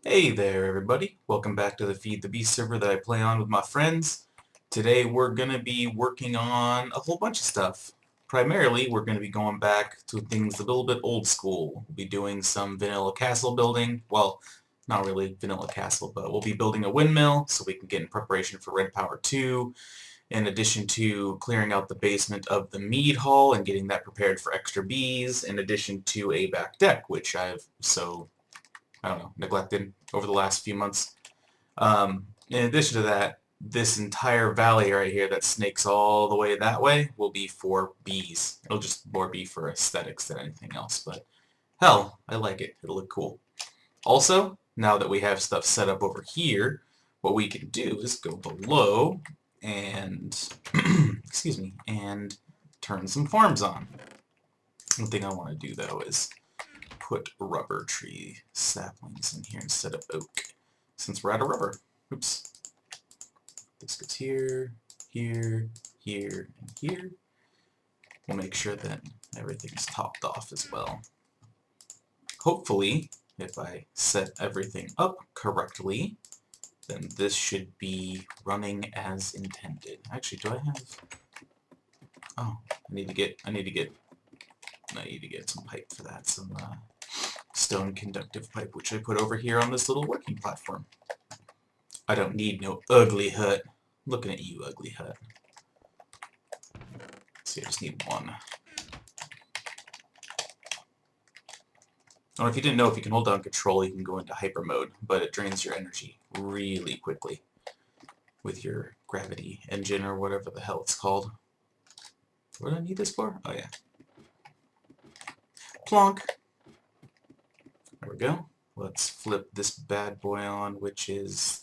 Hey there everybody, welcome back to the Feed the Beast server that I play on with my friends. Today we're going to be working on a whole bunch of stuff. Primarily we're going to be going back to things a little bit old school. We'll be doing some vanilla castle building, well not really vanilla castle, but we'll be building a windmill so we can get in preparation for Red Power 2, in addition to clearing out the basement of the mead hall and getting that prepared for extra bees, in addition to a back deck, which I don't know, neglected over the last few months. In addition to that, this entire valley right here that snakes all the way that way will be for bees. It'll just more be for aesthetics than anything else, but hell, I like it. It'll look cool. Also, now that we have stuff set up over here, what we can do is go below and, excuse me, and turn some farms on. One thing I want to do though is put rubber tree saplings in here instead of oak, since we're out of rubber. Oops. This goes here, here, here, and here. We'll make sure that everything's topped off as well. Hopefully, if I set everything up correctly, then this should be running as intended. Actually, do I have... Oh, I need to get some pipe for that, some stone conductive pipe, which I put over here on this little working platform. I don't need no ugly hut. Looking at you, ugly hut. See, I just need one. If you didn't know, if you can hold down control, you can go into hyper mode, but it drains your energy really quickly with your gravity engine or whatever the hell it's called. What do I need this for? Oh yeah. Plonk. There we go. Let's flip this bad boy on, which is...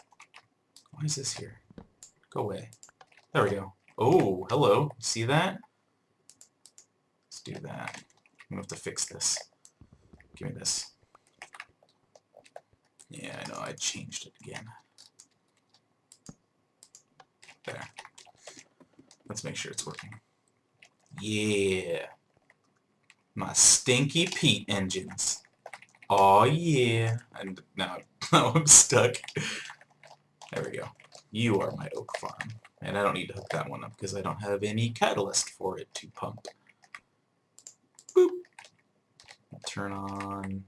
Why is this here? Go away. There we go. Oh, hello. See that? Let's do that. I'm gonna have to fix this. Give me this. Yeah, I know, I changed it again. There. Let's make sure it's working. Yeah. My Stinky Pete engines. Oh yeah. And now I'm stuck. There we go. You are my oak farm. And I don't need to hook that one up because I don't have any catalyst for it to pump. Boop. Turn on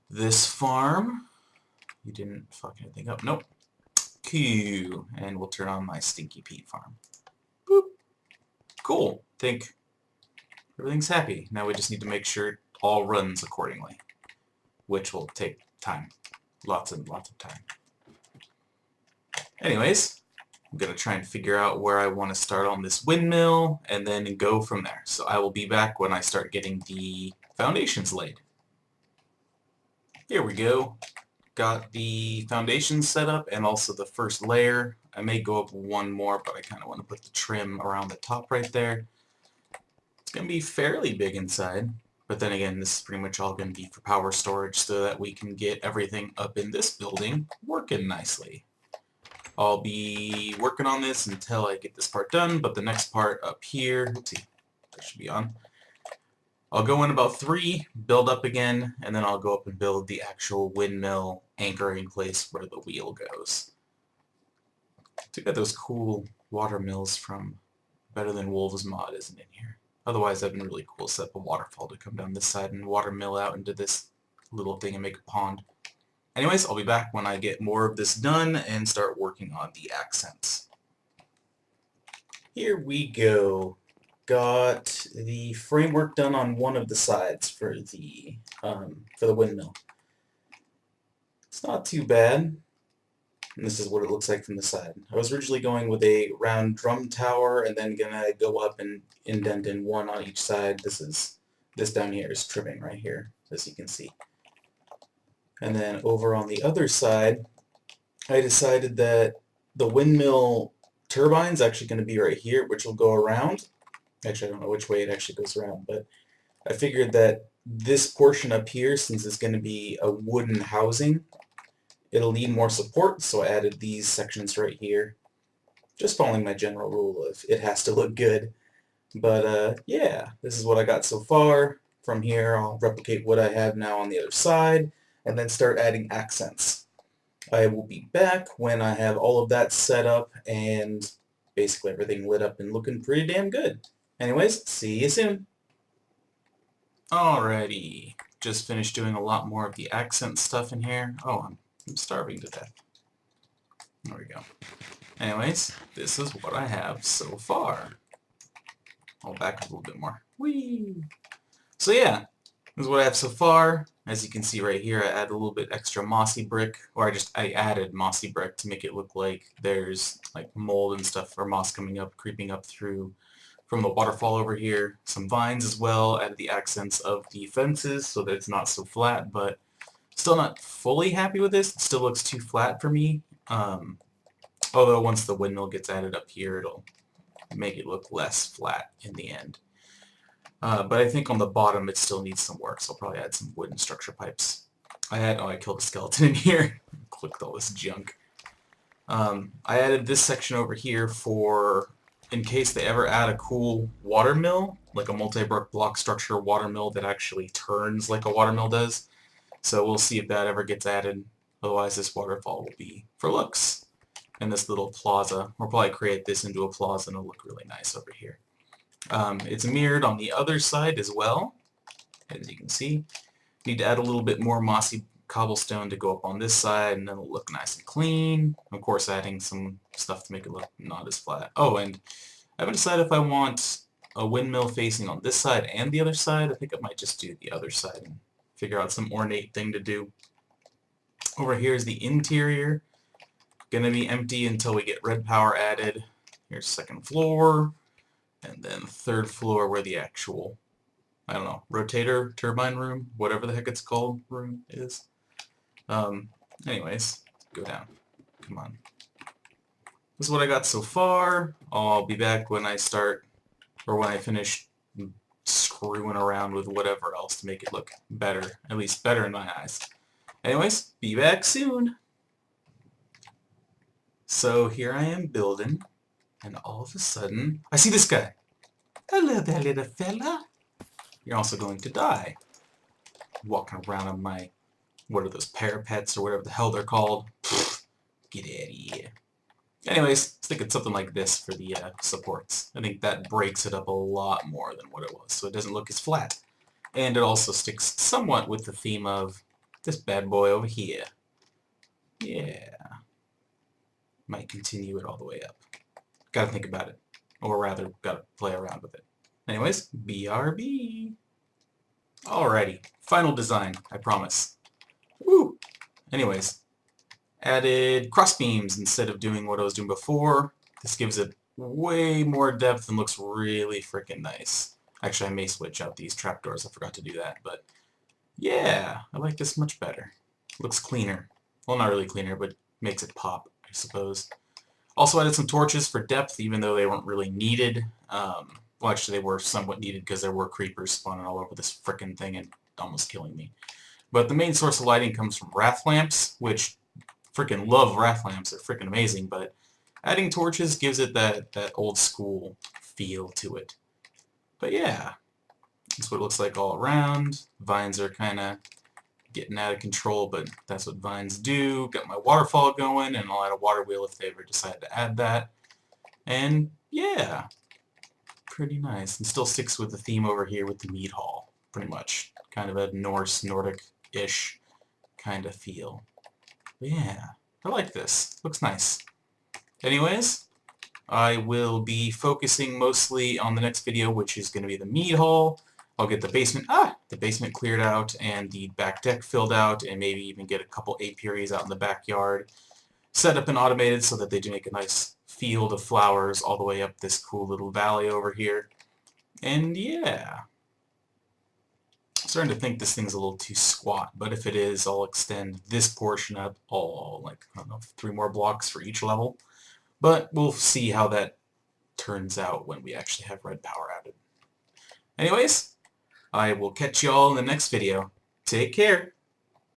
this farm. You didn't fuck anything up. Nope. Cool. And we'll turn on my Stinky Pete farm. Boop. Cool. Think everything's happy. Now we just need to make sure it all runs accordingly, which will take time. Lots and lots of time. Anyways, I'm going to try and figure out where I want to start on this windmill and then go from there. So I will be back when I start getting the foundations laid. Here we go. Got the foundations set up and also the first layer. I may go up one more, but I kind of want to put the trim around the top right there. It's going to be fairly big inside, but then again, this is pretty much all going to be for power storage so that we can get everything up in this building working nicely. I'll be working on this until I get this part done, but the next part up here, let's see, that should be on. I'll go in about 3, build up again, and then I'll go up and build the actual windmill anchoring place where the wheel goes. Too bad those cool water mills from Better Than Wolves mod isn't in here. Otherwise, that'd been really cool to set up a waterfall to come down this side and water mill out into this little thing and make a pond. Anyways, I'll be back when I get more of this done and start working on the accents. Here we go. Got the framework done on one of the sides for the windmill. It's not too bad. And this is what it looks like from the side. I was originally going with a round drum tower and then gonna go up and indent in one on each side. This down here is trimming right here, as you can see. And then over on the other side, I decided that the windmill turbine's actually going to be right here, which will go around. Actually, I don't know which way it actually goes around, but I figured that this portion up here, since it's going to be a wooden housing, it'll need more support, so I added these sections right here. Just following my general rule of it has to look good. But yeah, this is what I got so far. From here, I'll replicate what I have now on the other side, and then start adding accents. I will be back when I have all of that set up and basically everything lit up and looking pretty damn good. Anyways, see you soon. Alrighty, just finished doing a lot more of the accent stuff in here. Oh, I'm starving to death. There we go. Anyways, this is what I have so far. I'll back up a little bit more. Whee! So yeah, this is what I have so far. As you can see right here, I add a little bit extra mossy brick, or I added mossy brick to make it look like there's like mold and stuff or moss coming up, creeping up through from the waterfall over here. Some vines as well, added the accents of the fences so that it's not so flat, but still not fully happy with this. It still looks too flat for me. Although once the windmill gets added up here, it'll make it look less flat in the end. But I think on the bottom it still needs some work, so I'll probably add some wooden structure pipes. I killed a skeleton in here. Clicked all this junk. I added this section over here for in case they ever add a cool water mill, like a multi-block structure water mill that actually turns like a water mill does. So we'll see if that ever gets added. Otherwise this waterfall will be for looks. And this little plaza, we'll probably create this into a plaza and it'll look really nice over here. It's mirrored on the other side as well, as you can see. Need to add a little bit more mossy cobblestone to go up on this side, and then it'll look nice and clean. Of course, adding some stuff to make it look not as flat. Oh, and I haven't decided if I want a windmill facing on this side and the other side. I think I might just do the other side and figure out some ornate thing to do. Over here is the interior. Gonna be empty until we get red power added. Here's second floor, and then third floor where the actual, I don't know, rotator turbine room, whatever the heck it's called, room is. Anyways, go down. Come on. This is what I got so far. I'll be back when I start, or when I finish screwing around with whatever else to make it look better, at least better in my eyes. Anyways, be back soon. So here I am building, and all of a sudden, I see this guy. Hello there, little fella. You're also going to die. Walking around on my, what are those, parapets or whatever the hell they're called. Get out of here. Anyways, I was thinking something like this for the supports. I think that breaks it up a lot more than what it was, so it doesn't look as flat. And it also sticks somewhat with the theme of this bad boy over here. Yeah. Might continue it all the way up. Gotta think about it. Or rather, gotta play around with it. Anyways, BRB. Alrighty. Final design, I promise. Woo! Anyways, added crossbeams instead of doing what I was doing before. This gives it way more depth and looks really freaking nice. Actually, I may switch out these trapdoors. I forgot to do that, but yeah, I like this much better. Looks cleaner. Well, not really cleaner, but makes it pop, I suppose. Also added some torches for depth, even though they weren't really needed. Well, actually, they were somewhat needed because there were creepers spawning all over this frickin' thing and almost killing me. But the main source of lighting comes from wrath lamps, which frickin' love wrath lamps. They're frickin' amazing, but adding torches gives it that old school feel to it. But yeah, that's what it looks like all around. Vines are kind of getting out of control, but that's what vines do. Got my waterfall going, and I'll add a water wheel if they ever decide to add that. And yeah, pretty nice. And still sticks with the theme over here with the mead hall, pretty much. Kind of a Norse, Nordic-ish kind of feel. But yeah, I like this. Looks nice. Anyways, I will be focusing mostly on the next video, which is going to be the mead hall. I'll get the basement cleared out and the back deck filled out, and maybe even get a couple apiaries out in the backyard set up and automated so that they do make a nice field of flowers all the way up this cool little valley over here. And yeah, I'm starting to think this thing's a little too squat, but if it is, I'll extend this portion up all, like, I don't know, 3 more blocks for each level. But we'll see how that turns out when we actually have red power added. Anyways, I will catch you all in the next video. Take care.